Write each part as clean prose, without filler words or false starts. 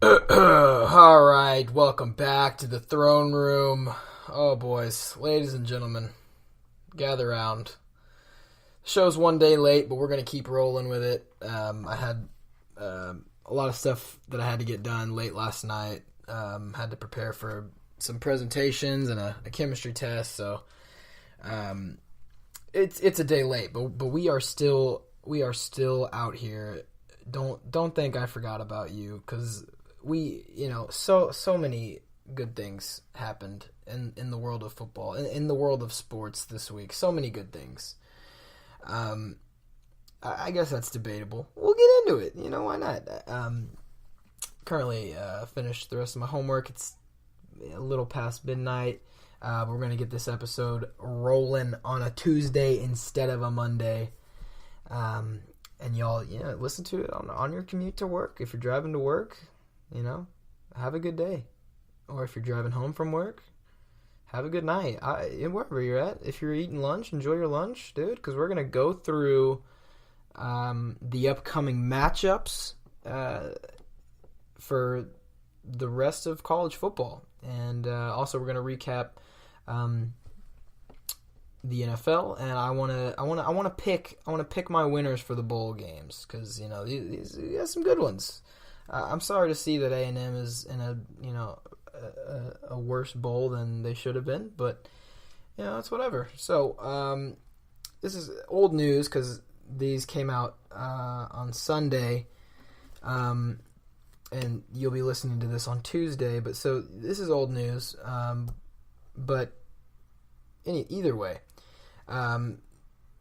All right, welcome back to the throne room. Oh, boys, ladies and gentlemen, gather round. The show's one day late, but we're going to keep rolling with it. I had a lot of stuff that I had to get done late last night. Had to prepare for some presentations and a chemistry test, so it's a day late, but we are still out here. Don't think I forgot about you, because so many good things happened in the world of football, in the world of sports this week. So many good things. I guess that's debatable. We'll get into it. Why not? Currently finished the rest of my homework. It's a little past midnight. We're going to get this episode rolling on a Tuesday instead of a Monday. And y'all, listen to it on your commute to work. If you're driving to work, have a good day. Or if you're driving home from work, have a good night. Wherever you're at, if you're eating lunch, enjoy your lunch, dude, because we're going to go through the upcoming matchups for the rest of college football. And also we're going to recap the NFL, and I want to pick my winners for the bowl games, because these got some good ones. I'm sorry to see that A&M is in a worse bowl than they should have been, but it's whatever. So this is old news because these came out on Sunday, and you'll be listening to this on Tuesday. But so this is old news, but either way.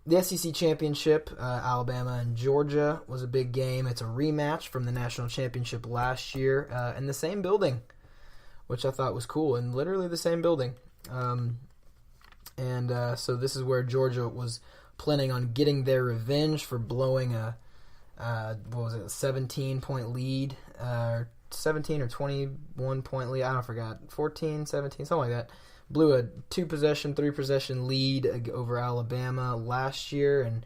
The SEC Championship, Alabama and Georgia, was a big game. It's a rematch from the National Championship last year in the same building, which I thought was cool, and literally the same building. So this is where Georgia was planning on getting their revenge for blowing a 17-point lead, 17 or 21-point lead, I forgot, 14, 17, something like that. Blew a 2-possession, 3-possession lead over Alabama last year, and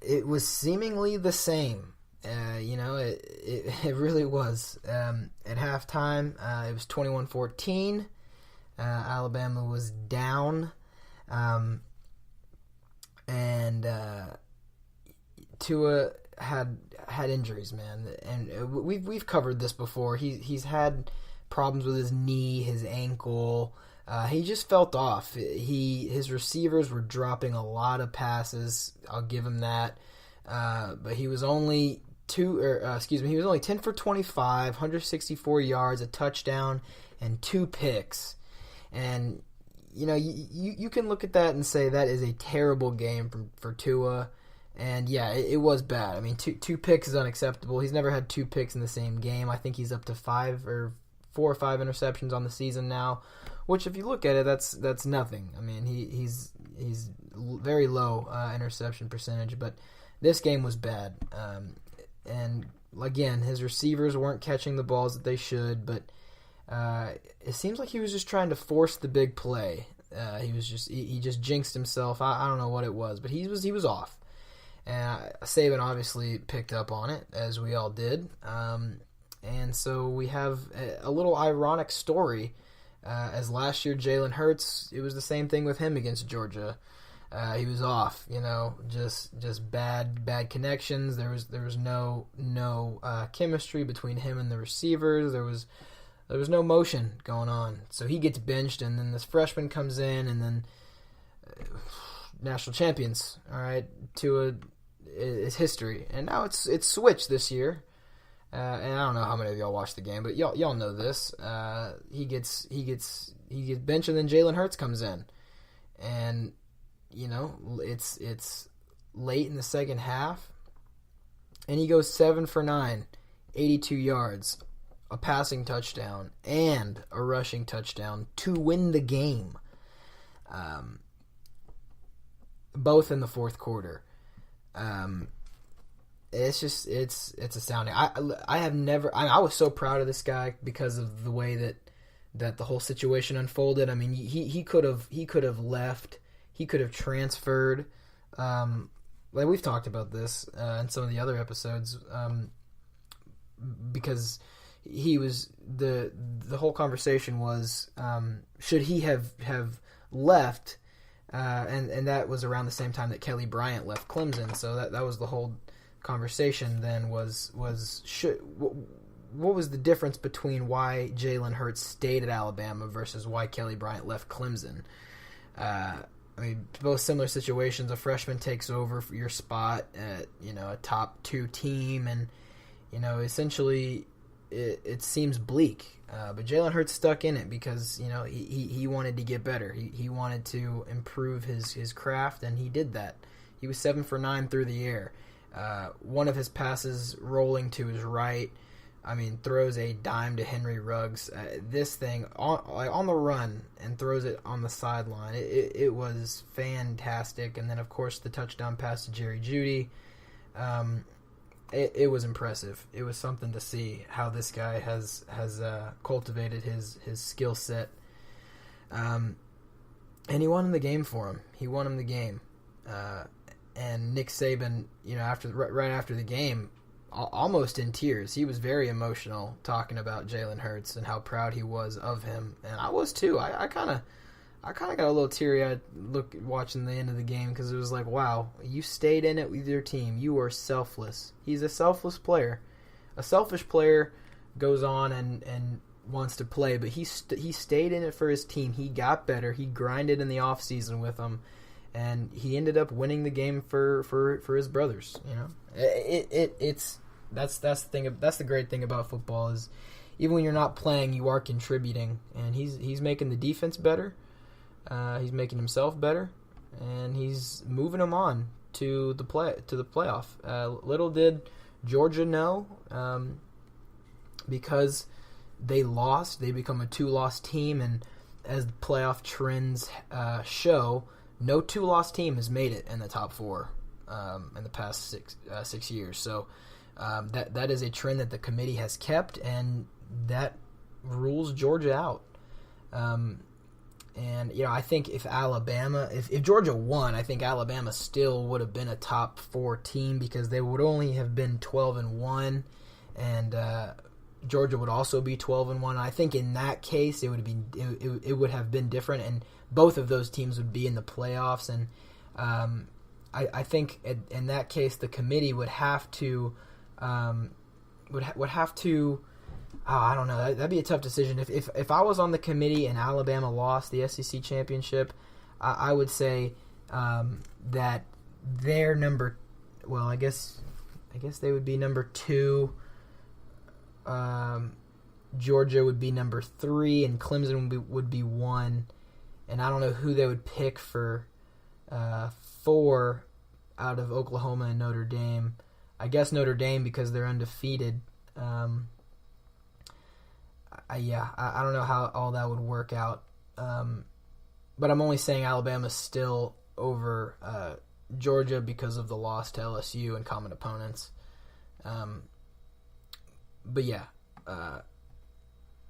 it was seemingly the same. It really was. At halftime, it was 21-14. Alabama was down, and Tua had injuries, man, and we've covered this before. He's had problems with his knee, his ankle. He just felt off. His receivers were dropping a lot of passes. I'll give him that. But he was only 10 for 25, 164 yards, a touchdown, and 2 picks. And you can look at that and say that is a terrible game for Tua. And yeah, it was bad. I mean, two picks is unacceptable. He's never had 2 picks in the same game. I think he's up to 4 or 5 interceptions on the season now, which if you look at it, that's nothing. I mean, he's very low interception percentage, but this game was bad. And again, his receivers weren't catching the balls that they should, but it seems like he was just trying to force the big play. He just jinxed himself. I don't know what it was, but he was off. And Saban obviously picked up on it, as we all did. And so we have a little ironic story. As last year, Jalen Hurts, it was the same thing with him against Georgia. He was off, just bad connections. There was no chemistry between him and the receivers. There was no motion going on. So he gets benched, and then this freshman comes in, and then national champions. All right, Tua is history, and now it's switched this year. And I don't know how many of y'all watched the game, but y'all know this. He gets benched, and then Jalen Hurts comes in, and it's late in the second half, and he goes 7 for 9, 82 yards, a passing touchdown, and a rushing touchdown to win the game. Both in the fourth quarter. It's astounding. I was so proud of this guy because of the way that the whole situation unfolded. I mean, he could have left. He could have transferred. Like we've talked about this in some of the other episodes, because he was the whole conversation was should he have left, and that was around the same time that Kelly Bryant left Clemson. So that was the whole conversation. Then was what was the difference between why Jalen Hurts stayed at Alabama versus why Kelly Bryant left Clemson? I mean, both similar situations. A freshman takes over for your spot at a top 2 team, and essentially it seems bleak. But Jalen Hurts stuck in it because he wanted to get better. He wanted to improve his craft, and he did that. He was 7 for 9 through the air. One of his passes rolling to his right, throws a dime to Henry Ruggs. This thing on the run and throws it on the sideline. It was fantastic. And then, of course, the touchdown pass to Jerry Jeudy. It was impressive. It was something to see how this guy has cultivated his skill set. And he won the game for him. He won him the game. And Nick Saban, right after the game, almost in tears. He was very emotional talking about Jalen Hurts and how proud he was of him, and I was too. I kind of got a little teary-eyed look watching the end of the game because it was like, wow, you stayed in it with your team. You were selfless. He's a selfless player. A selfish player goes on and wants to play, but he stayed in it for his team. He got better. He grinded in the off season with them, and he ended up winning the game for his brothers. That's the thing. That's the great thing about football is even when you're not playing, you are contributing, and he's making the defense better. He's making himself better, and he's moving them on to the playoff. Little did Georgia know, because they lost, they become a 2-loss team, and as the playoff trends show, no 2-loss team has made it in the top 4 in the past 6 years. So that is a trend that the committee has kept, and that rules Georgia out. And I think if Georgia won, I think Alabama still would have been a top 4 team because they would only have been 12-1, and Georgia would also be 12-1. I think in that case it would have been different, and both of those teams would be in the playoffs. And I think in that case the committee would have to would have to. Oh, I don't know. That'd be a tough decision. If I was on the committee and Alabama lost the SEC championship, I would say that they're number. Well, I guess they would be number 2. Georgia would be number 3, and Clemson would be 1. And I don't know who they would pick for 4 out of Oklahoma and Notre Dame. I guess Notre Dame because they're undefeated. I don't know how all that would work out. But I'm only saying Alabama's still over Georgia because of the loss to LSU and common opponents. But yeah,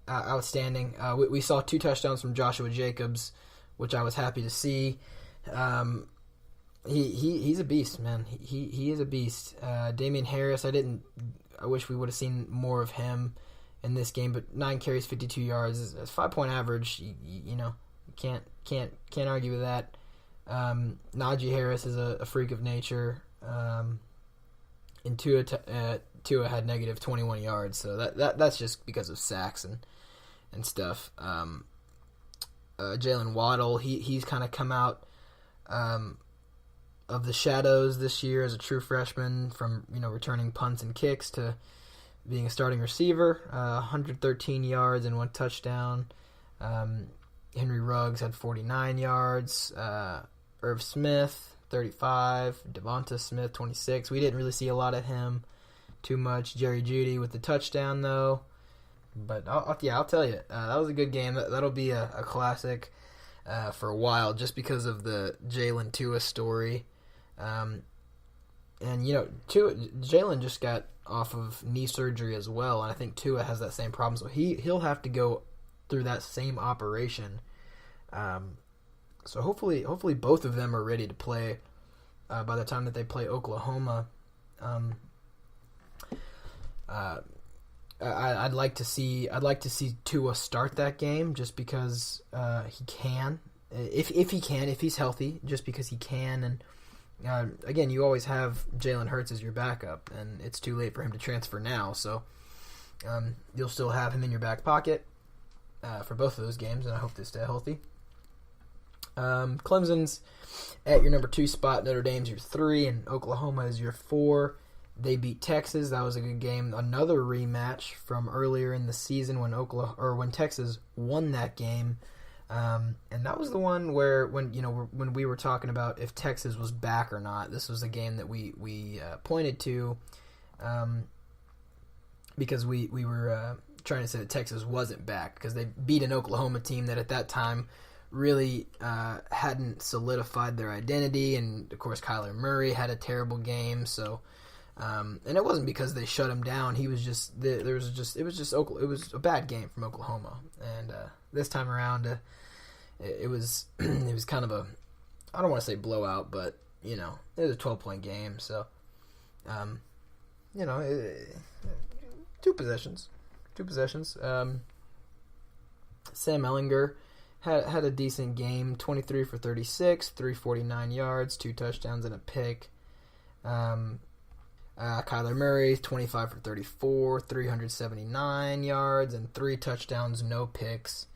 outstanding. We saw 2 touchdowns from Joshua Jacobs, which I was happy to see. He's a beast, man. He is a beast. Damian Harris, I wish we would have seen more of him in this game, but 9 carries, 52 yards is 5-point average. You can't argue with that. Najee Harris is a freak of nature. And Tua had negative 21 yards, so that's just because of sacks and stuff. Jalen Waddle, he's kind of come out of the shadows this year as a true freshman, from returning punts and kicks to being a starting receiver. 113 yards and 1 touchdown. Henry Ruggs had 49 yards. Irv Smith, 35. Devonta Smith, 26. We didn't really see a lot of him too much. Jerry Jeudy with the touchdown, though. But I'll tell you, that was a good game. That'll be a classic for a while, just because of the Jalen Tua story. And Jalen just got off of knee surgery as well, and I think Tua has that same problem, so he'll have to go through that same operation. So hopefully both of them are ready to play by the time that they play Oklahoma. I'd like to see Tua start that game just because he can, if he's healthy, just because he can. And again, you always have Jalen Hurts as your backup, and it's too late for him to transfer now. So you'll still have him in your back pocket for both of those games, and I hope they stay healthy. Clemson's at your number 2 spot. Notre Dame's your 3, and Oklahoma is your 4. They beat Texas. That was a good game. Another rematch from earlier in the season when Texas won that game, and that was the one where when we were talking about if Texas was back or not. This was a game that we pointed to because we were trying to say that Texas wasn't back because they beat an Oklahoma team that at that time really hadn't solidified their identity, and of course Kyler Murray had a terrible game. So. And it wasn't because they shut him down. He was just it was a bad game from Oklahoma, and this time around it was kind of a, I don't want to say blowout, but it was a 12-point game. So 2 possessions. Sam Ehlinger had a decent game, 23 for 36, 349 yards, 2 touchdowns and a pick. Kyler Murray, 25 for 34, 379 yards, and 3 touchdowns, no picks.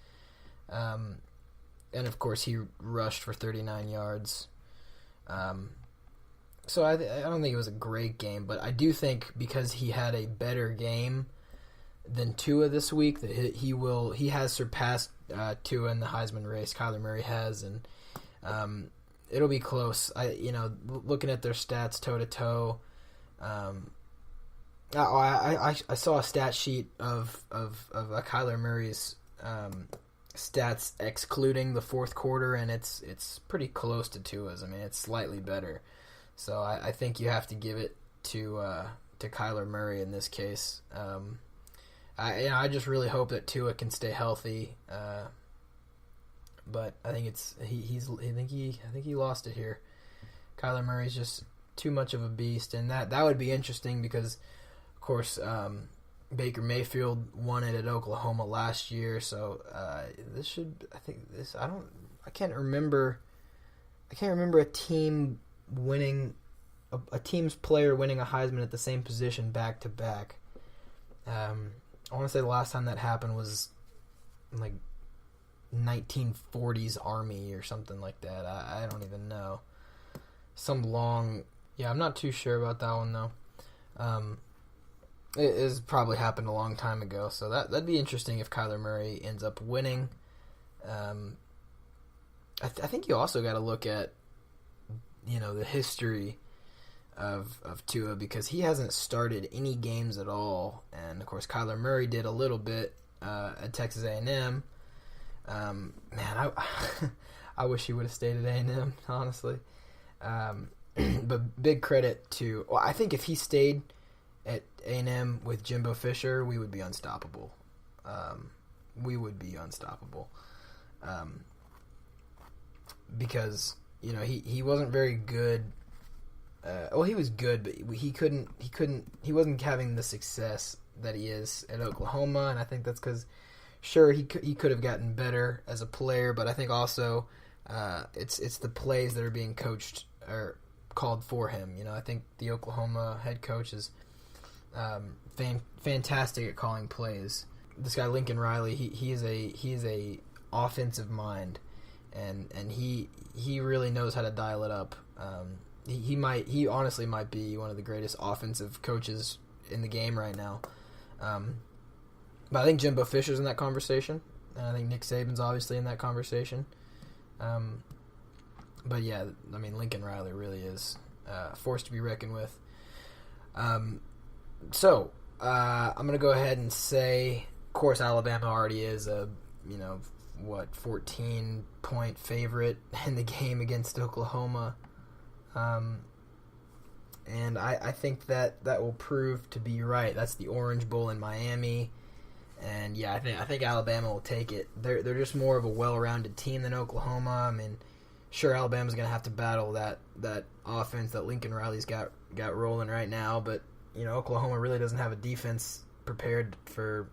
And, of course, he rushed for 39 yards. So I don't think it was a great game, but I do think because he had a better game than Tua this week, that he has surpassed Tua in the Heisman race. Kyler Murray has, and it'll be close. Looking at their stats toe-to-toe, I saw a stat sheet of Kyler Murray's stats excluding the fourth quarter, and it's pretty close to Tua's. I mean, it's slightly better. So I think you have to give it to Kyler Murray in this case. I just really hope that Tua can stay healthy. But I think I think he lost it here. Kyler Murray's just too much of a beast, and that would be interesting because, of course, Baker Mayfield won it at Oklahoma last year. So I can't remember a team winning a team's player winning a Heisman at the same position back to back. I want to say the last time that happened was like 1940s Army or something like that. I don't even know. I'm not too sure about that one though. It has probably happened a long time ago, so that'd be interesting if Kyler Murray ends up winning. I think you also got to look at the history of Tua, because he hasn't started any games at all, and of course Kyler Murray did a little bit at Texas A&M. I wish he would have stayed at A&M, honestly. But big credit to... Well, I think if he stayed at A&M with Jimbo Fisher, we would be unstoppable. Because he wasn't very good. He was good, but he wasn't having the success that he is at Oklahoma, and I think that's because, sure, he could have gotten better as a player, but I think also it's the plays that are being coached or called for him. I think the Oklahoma head coach is fantastic at calling plays. This guy Lincoln Riley, he is a offensive mind, and he really knows how to dial it up. He honestly might be one of the greatest offensive coaches in the game right now. But I think Jimbo Fisher's in that conversation, and I think Nick Saban's obviously in that conversation. But yeah, I mean, Lincoln Riley really is a force to be reckoned with. So I'm gonna go ahead and say, of course, Alabama already is a 14-point favorite in the game against Oklahoma. And I think that will prove to be right. That's the Orange Bowl in Miami, and yeah, I think Alabama will take it. They're just more of a well-rounded team than Oklahoma. I mean, sure, Alabama's gonna have to battle that offense that Lincoln Riley's got rolling right now, but Oklahoma really doesn't have a defense prepared for